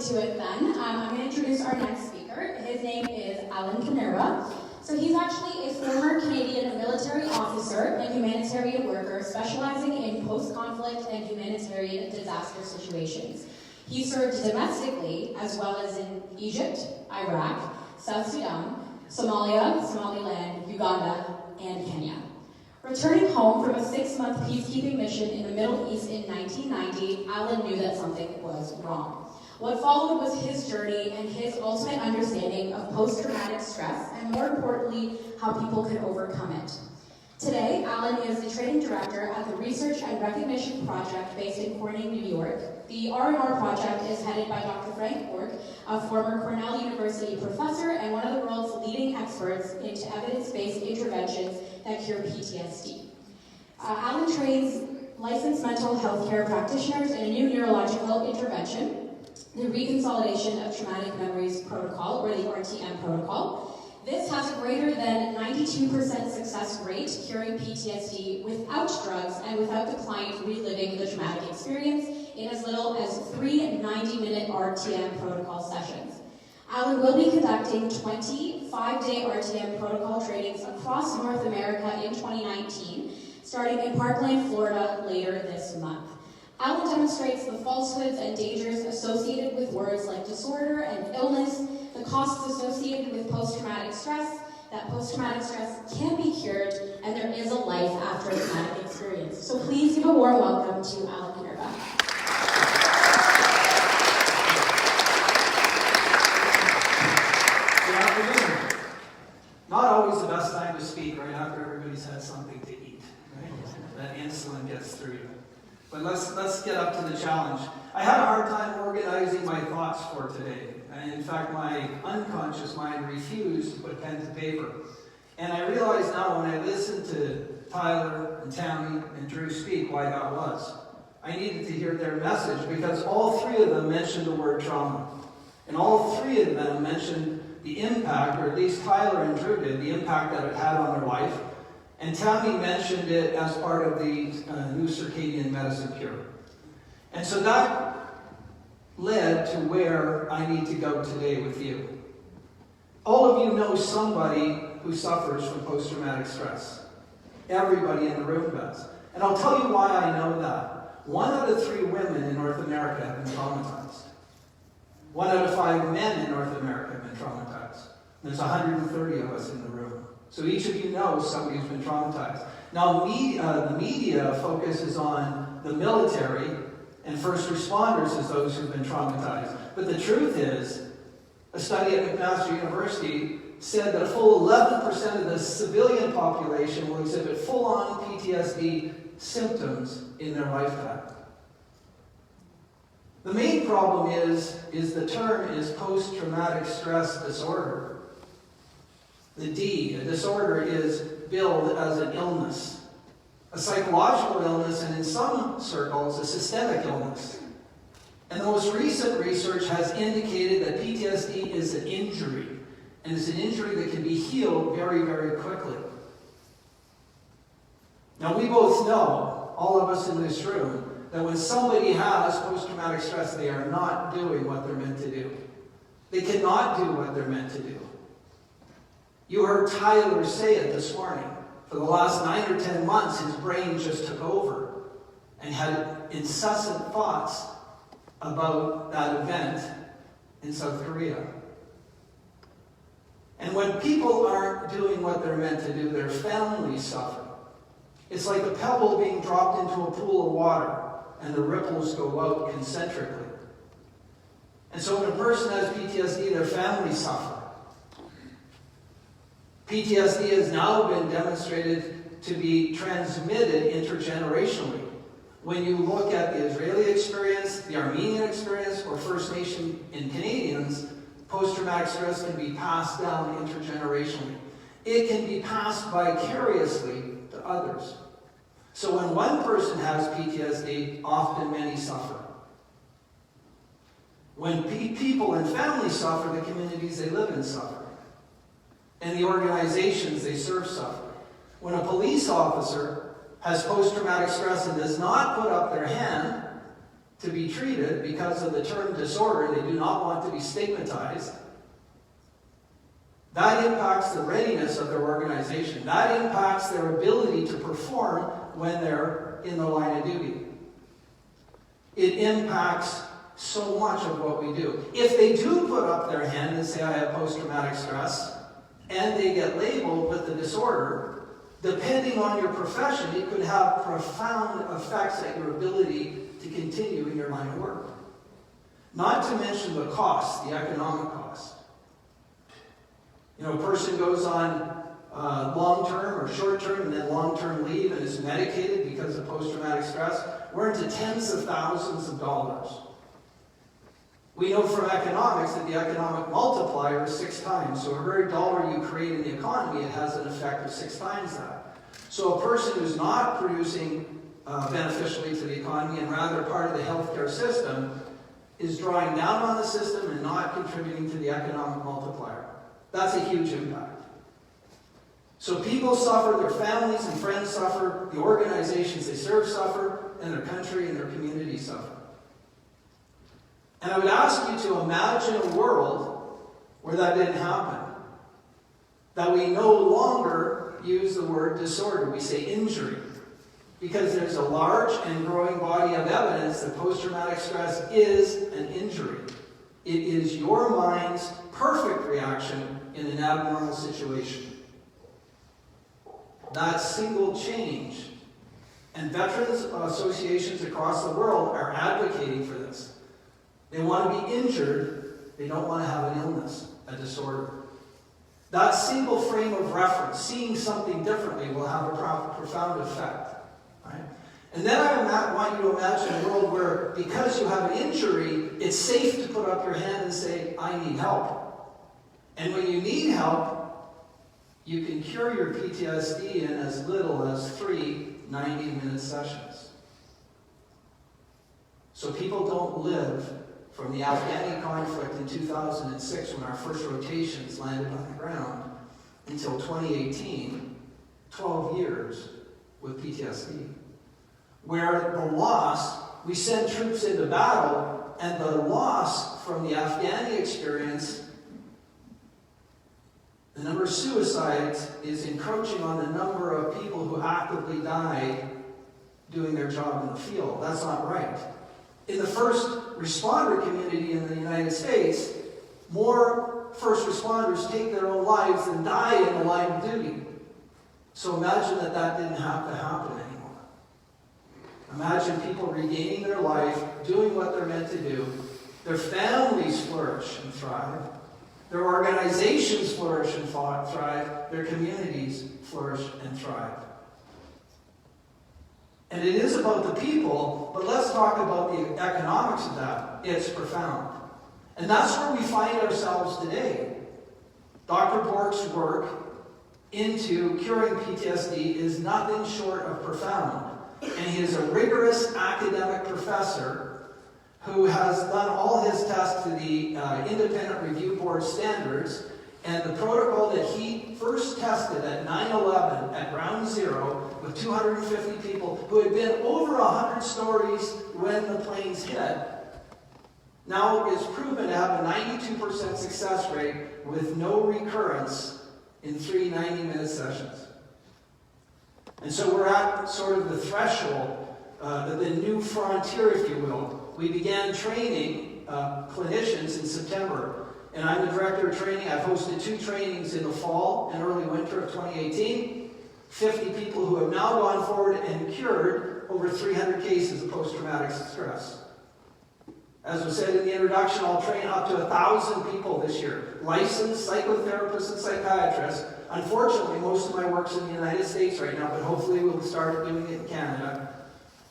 to it then. I'm going to introduce our next speaker. His name is Kanerva. So he's actually a former Canadian military officer and humanitarian worker specializing in post-conflict and humanitarian disaster situations. He served domestically as well as in Egypt, Iraq, South Sudan, Somalia, Somaliland, Uganda, and Kenya. Returning home from a 6-month peacekeeping mission in the Middle East in 1990, Alan knew that something was wrong. What followed was his journey and his ultimate understanding of post-traumatic stress, and more importantly, how people could overcome it. Today, Alan is the training director at the Research and Recognition Project based in Corning, New York. The R&R project is headed by Dr. Frank Ork, a former Cornell University professor and one of the world's leading experts into evidence-based interventions that cure PTSD. Alan trains licensed mental health care practitioners in a new neurological intervention, the Reconsolidation of Traumatic Memories Protocol, or the RTM protocol. This has a greater than 92% success rate curing PTSD without drugs and without the client reliving the traumatic experience in as little as 3 90-minute RTM protocol sessions. Alan will be conducting 20 5-day RTM protocol trainings across North America in 2019, starting in Parkland, Florida later this month. Alan demonstrates the falsehoods and dangers associated with words like disorder and illness, the costs associated with post-traumatic stress, that post-traumatic stress can be cured, and there is a life after a traumatic experience. So please give a warm welcome to Alan Kanerva. Good afternoon. Not always the best time to speak right after everybody's had something to eat, right? That insulin gets through you. But let's get up to the challenge. I had a hard time organizing my thoughts for today. And in fact, my unconscious mind refused to put pen to paper. And I realize now when I listened to Tyler and Tammy and Drew speak why that was. I needed to hear their message because all three of them mentioned the word trauma. And all three of them mentioned the impact, or at least Tyler and Drew did, the impact that it had on their life. And Tammy mentioned it as part of the new circadian medicine cure. And so that led to where I need to go today with you. All of you know somebody who suffers from post-traumatic stress. Everybody in the room does. And I'll tell you why I know that. 1 out of 3 women in North America have been traumatized. 1 out of 5 men in North America have been traumatized. There's 130 of us in the room. So each of you knows somebody who's been traumatized. Now, the media focuses on the military and first responders as those who've been traumatized. But the truth is, a study at McMaster University said that a full 11% of the civilian population will exhibit full-on PTSD symptoms in their lifetime. The main problem is the term is post-traumatic stress disorder. The D, a disorder, is billed as an illness, a psychological illness, and in some circles, a systemic illness. And the most recent research has indicated that PTSD is an injury, and it's an injury that can be healed very, very quickly. Now, we both know, all of us in this room, that when somebody has post-traumatic stress, they are not doing what they're meant to do. They cannot do what they're meant to do. You heard Tyler say it this morning. For the last 9 or 10 months, his brain just took over and had incessant thoughts about that event in South Korea. And when people aren't doing what they're meant to do, their families suffer. It's like a pebble being dropped into a pool of water, and the ripples go out concentrically. And so when a person has PTSD, their families suffer. PTSD has now been demonstrated to be transmitted intergenerationally. When you look at the Israeli experience, the Armenian experience, or First Nation and Canadians, post-traumatic stress can be passed down intergenerationally. It can be passed vicariously to others. So when one person has PTSD, often many suffer. When people and families suffer, the communities they live in suffer. And the organizations they serve suffer. When a police officer has post-traumatic stress and does not put up their hand, to be treated because of the term disorder. They do not want to be stigmatized. That impacts the readiness of their organization. That impacts their ability to perform when they're in the line of duty. It impacts so much of what we do. If they do put up their hand and say, I have post-traumatic stress, and they get labeled with the disorder, depending on your profession, it could have profound effects at your ability to continue in your line of work. Not to mention the cost, the economic cost. You know, a person goes on long-term or short-term and then long-term leave and is medicated because of post-traumatic stress. We're into tens of thousands of dollars. We know from economics that the economic multiplier is 6 times. So every dollar you create in the economy, it has an effect of 6 times that. So a person who's not producing beneficially to the economy and rather part of the healthcare system is drawing down on the system and not contributing to the economic multiplier. That's a huge impact. So people suffer, their families and friends suffer, the organizations they serve suffer, and their country and their community suffer. And I would ask you to imagine a world where that didn't happen. That we no longer use the word disorder, we say injury. Because there's a large and growing body of evidence that post-traumatic stress is an injury. It is your mind's perfect reaction in an abnormal situation. That single change, and veterans associations across the world are advocating for this. They want to be injured, they don't want to have an illness, a disorder. That single frame of reference, seeing something differently, will have a profound effect. Right? And then I want you to imagine a world where, because you have an injury, it's safe to put up your hand and say, I need help. And when you need help, you can cure your PTSD in as little as 3 90-minute sessions. So people don't live from the Afghani conflict in 2006, when our first rotations landed on the ground, until 2018, 12 years with PTSD. Where the loss, we sent troops into battle, and the loss from the Afghani experience, the number of suicides is encroaching on the number of people who actively died doing their job in the field. That's not right. In the first responder community in the United States, more first responders take their own lives than die in the line of duty. So imagine that that didn't have to happen anymore. Imagine people regaining their life, doing what they're meant to do. Their families flourish and thrive. Their organizations flourish and thrive. Their communities flourish and thrive. And it is about the people, but let's talk about the economics of that. It's profound. And that's where we find ourselves today. Dr. Bork's work into curing PTSD is nothing short of profound. And he is a rigorous academic professor who has done all his tests to the Independent Review Board standards. And the protocol that he first tested at 9/11 at Ground Zero with 250 people who had been over 100 stories when the planes hit, now is proven to have a 92% success rate with no recurrence in 3 90-minute sessions. And so we're at sort of the threshold, the new frontier, if you will. We began training clinicians in September. And I'm the director of training. I've hosted 2 trainings in the fall and early winter of 2018. 50 people who have now gone forward and cured over 300 cases of post-traumatic stress. As was said in the introduction, I'll train up to 1,000 people this year. Licensed psychotherapists and psychiatrists. Unfortunately, most of my work's in the United States right now, but hopefully we'll start doing it in Canada.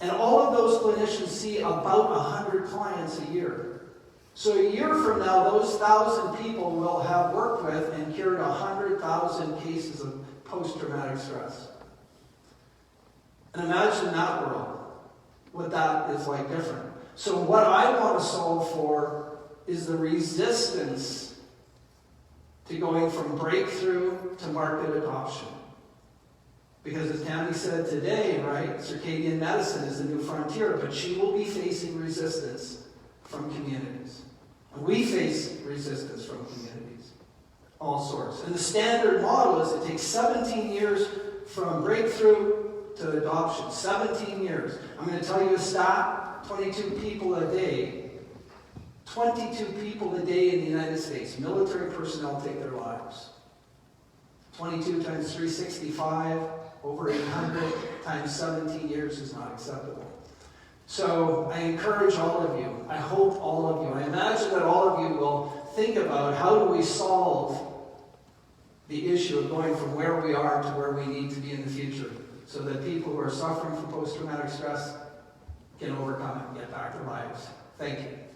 And all of those clinicians see about 100 clients a year. So a year from now, those 1,000 people will have worked with and cured 100,000 cases of post-traumatic stress. And imagine that world, what that is like different. So what I want to solve for is the resistance to going from breakthrough to market adoption. Because as Tammy said today, right, circadian medicine is the new frontier, but she will be facing resistance from communities. And we face resistance from communities, all sorts. And the standard model is it takes 17 years from breakthrough to adoption. 17 years. I'm going to tell you a stat, 22 people a day. 22 people a day in the United States, military personnel, take their lives. 22 times 365, over 800 times 17 years is not acceptable. So I encourage all of you, I hope all of you, I imagine that all of you will think about how do we solve the issue of going from where we are to where we need to be in the future, so that people who are suffering from post-traumatic stress can overcome it and get back their lives. Thank you.